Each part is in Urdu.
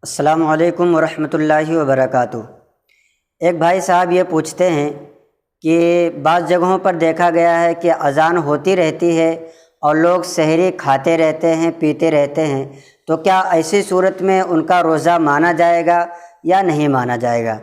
السلام علیکم ورحمۃ اللہ وبرکاتہ۔ ایک بھائی صاحب یہ پوچھتے ہیں کہ بعض جگہوں پر دیکھا گیا ہے کہ اذان ہوتی رہتی ہے اور لوگ سحری کھاتے رہتے ہیں، پیتے رہتے ہیں، تو کیا ایسی صورت میں ان کا روزہ مانا جائے گا یا نہیں مانا جائے گا؟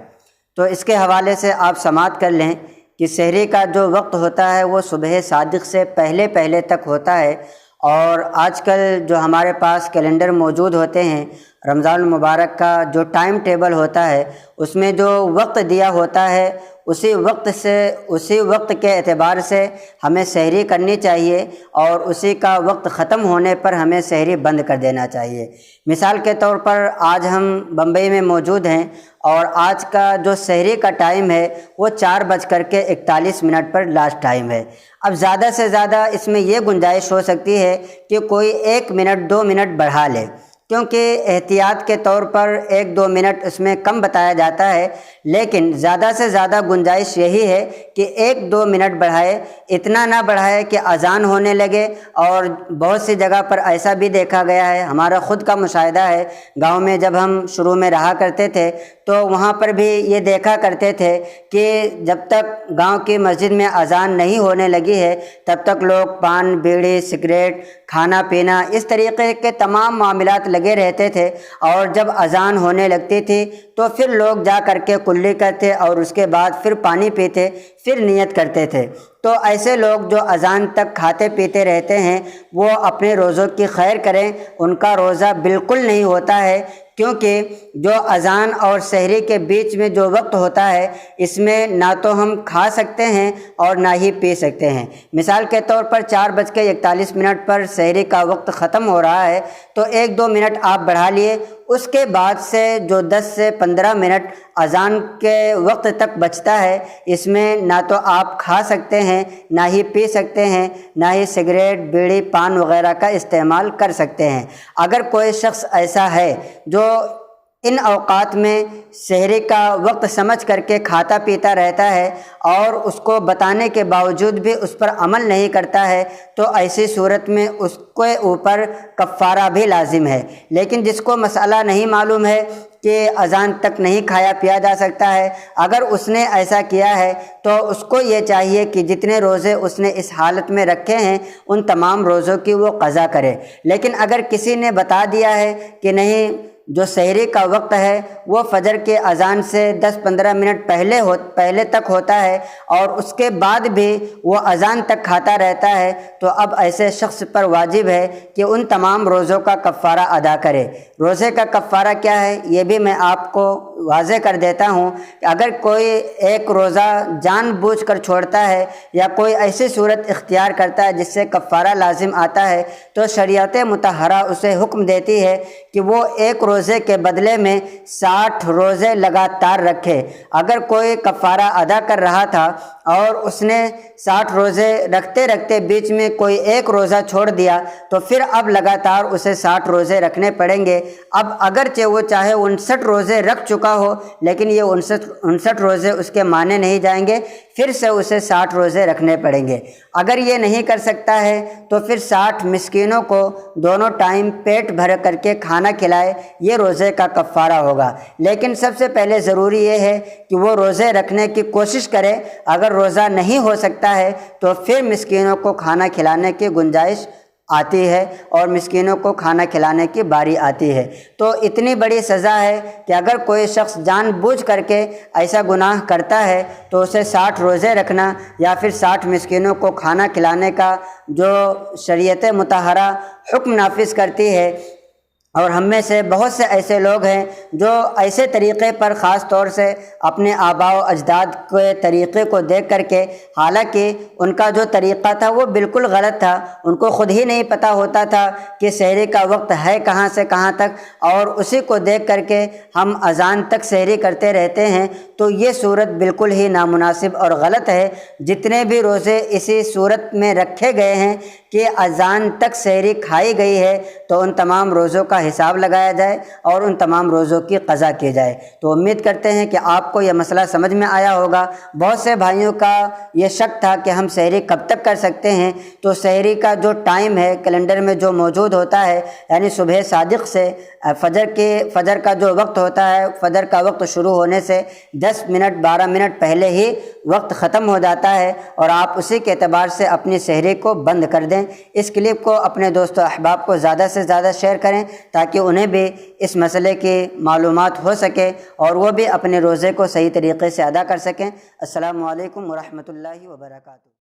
تو اس کے حوالے سے آپ سماعت کر لیں کہ سحری کا جو وقت ہوتا ہے وہ صبح صادق سے پہلے تک ہوتا ہے، اور آج کل جو ہمارے پاس کیلنڈر موجود ہوتے ہیں، رمضان المبارک کا جو ٹائم ٹیبل ہوتا ہے اس میں جو وقت دیا ہوتا ہے اسی وقت کے اعتبار سے ہمیں سحری کرنی چاہیے، اور اسی کا وقت ختم ہونے پر ہمیں سحری بند کر دینا چاہیے۔ مثال کے طور پر آج ہم بمبئی میں موجود ہیں اور آج کا جو سحری کا ٹائم ہے وہ 4:41 پر لاسٹ ٹائم ہے۔ اب زیادہ سے زیادہ اس میں یہ گنجائش ہو سکتی ہے کہ کوئی 1 منٹ 2 منٹ بڑھا لے، کیونکہ احتیاط کے طور پر 1-2 منٹ اس میں کم بتایا جاتا ہے، لیکن زیادہ سے زیادہ گنجائش یہی ہے کہ 1-2 منٹ بڑھائے، اتنا نہ بڑھائے کہ اذان ہونے لگے۔ اور بہت سی جگہ پر ایسا بھی دیکھا گیا ہے، ہمارا خود کا مشاہدہ ہے، گاؤں میں جب ہم شروع میں رہا کرتے تھے تو وہاں پر بھی یہ دیکھا کرتے تھے کہ جب تک گاؤں کی مسجد میں اذان نہیں ہونے لگی ہے تب تک لوگ پان، بیڑی، سگریٹ، کھانا پینا، اس طریقے کے تمام معاملات لگے رہتے تھے، اور جب اذان ہونے لگتی تھی تو پھر لوگ جا کر کے کلی کرتے اور اس کے بعد پھر پانی پیتے، پھر نیت کرتے تھے۔ تو ایسے لوگ جو اذان تک کھاتے پیتے رہتے ہیں وہ اپنے روزوں کی خیر کریں، ان کا روزہ بالکل نہیں ہوتا ہے، کیونکہ جو اذان اور سحری کے بیچ میں جو وقت ہوتا ہے اس میں نہ تو ہم کھا سکتے ہیں اور نہ ہی پی سکتے ہیں۔ مثال کے طور پر 4:41 پر سحری کا وقت ختم ہو رہا ہے تو 1-2 منٹ آپ بڑھا لیے، اس کے بعد سے جو 10 سے 15 منٹ اذان کے وقت تک بچتا ہے اس میں نہ تو آپ کھا سکتے ہیں، نہ ہی پی سکتے ہیں، نہ ہی سگریٹ، بیڑی، پان وغیرہ کا استعمال کر سکتے ہیں۔ اگر کوئی شخص ایسا ہے جو ان اوقات میں سحری کا وقت سمجھ کر کے کھاتا پیتا رہتا ہے اور اس کو بتانے کے باوجود بھی اس پر عمل نہیں کرتا ہے تو ایسی صورت میں اس کے اوپر کفارہ بھی لازم ہے۔ لیکن جس کو مسئلہ نہیں معلوم ہے کہ اذان تک نہیں کھایا پیا جا سکتا ہے، اگر اس نے ایسا کیا ہے تو اس کو یہ چاہیے کہ جتنے روزے اس نے اس حالت میں رکھے ہیں ان تمام روزوں کی وہ قضا کرے۔ لیکن اگر کسی نے بتا دیا ہے کہ نہیں، جو سحری کا وقت ہے وہ فجر کے اذان سے 10-15 منٹ پہلے تک ہوتا ہے اور اس کے بعد بھی وہ اذان تک کھاتا رہتا ہے، تو اب ایسے شخص پر واجب ہے کہ ان تمام روزوں کا کفارہ ادا کرے۔ روزے کا کفارہ کیا ہے یہ بھی میں آپ کو واضح کر دیتا ہوں کہ اگر کوئی ایک روزہ جان بوجھ کر چھوڑتا ہے یا کوئی ایسی صورت اختیار کرتا ہے جس سے کفارہ لازم آتا ہے تو شریعت مطہرہ اسے حکم دیتی ہے کہ وہ ایک روزے کے بدلے میں 60 روزے لگاتار رکھے۔ اگر کوئی کفارہ ادا کر رہا تھا اور اس نے 60 روزے رکھتے رکھتے بیچ میں کوئی ایک روزہ چھوڑ دیا تو پھر اب لگاتار اسے 60 روزے رکھنے پڑیں گے۔ اب اگرچہ وہ چاہے 59 روزے رکھ چکا ہو لیکن یہ 59 روزے اس کے مانے نہیں جائیں گے، پھر سے اسے 60 روزے رکھنے پڑیں گے۔ اگر یہ نہیں کر سکتا ہے تو پھر 60 مسکینوں کو دونوں ٹائم پیٹ بھر کر کے کھانا کھلائے، یہ روزے کا کفارہ ہوگا۔ لیکن سب سے پہلے ضروری یہ ہے کہ وہ روزے رکھنے کی کوشش کرے۔ اگر روزہ نہیں ہو سکتا ہے تو پھر مسکینوں کو کھانا کھلانے کی گنجائش آتی ہے اور مسکینوں کو کھانا کھلانے کی باری آتی ہے۔ تو اتنی بڑی سزا ہے کہ اگر کوئی شخص جان بوجھ کر کے ایسا گناہ کرتا ہے تو اسے 60 روزے رکھنا یا پھر 60 مسکینوں کو کھانا کھلانے کا جو شریعت مطہرہ حکم نافذ کرتی ہے۔ اور ہم میں سے بہت سے ایسے لوگ ہیں جو ایسے طریقے پر خاص طور سے اپنے آباء و اجداد کے طریقے کو دیکھ کر کے، حالانکہ ان کا جو طریقہ تھا وہ بالکل غلط تھا، ان کو خود ہی نہیں پتہ ہوتا تھا کہ سحری کا وقت ہے کہاں سے کہاں تک، اور اسی کو دیکھ کر کے ہم اذان تک سحری کرتے رہتے ہیں، تو یہ صورت بالکل ہی نامناسب اور غلط ہے۔ جتنے بھی روزے اسی صورت میں رکھے گئے ہیں کہ اذان تک سحری کھائی گئی ہے تو ان تمام روزوں کا حساب لگایا جائے اور ان تمام روزوں کی قضا کی جائے۔ تو امید کرتے ہیں کہ آپ کو یہ مسئلہ سمجھ میں آیا ہوگا۔ بہت سے بھائیوں کا یہ شک تھا کہ ہم سحری کب تک کر سکتے ہیں، تو سحری کا جو ٹائم ہے کیلنڈر میں جو موجود ہوتا ہے، یعنی صبح صادق سے فجر کا جو وقت ہوتا ہے، فجر کا وقت شروع ہونے سے 10 منٹ 12 منٹ پہلے ہی وقت ختم ہو جاتا ہے، اور آپ اسی کے اعتبار سے اپنی سحری کو بند کر دیں۔ اس کلپ کو اپنے دوست و احباب کو زیادہ سے زیادہ شیئر کریں تاکہ انہیں بھی اس مسئلے کی معلومات ہو سکے اور وہ بھی اپنے روزے کو صحیح طریقے سے ادا کر سکیں۔ السلام علیکم ورحمۃ اللہ وبرکاتہ۔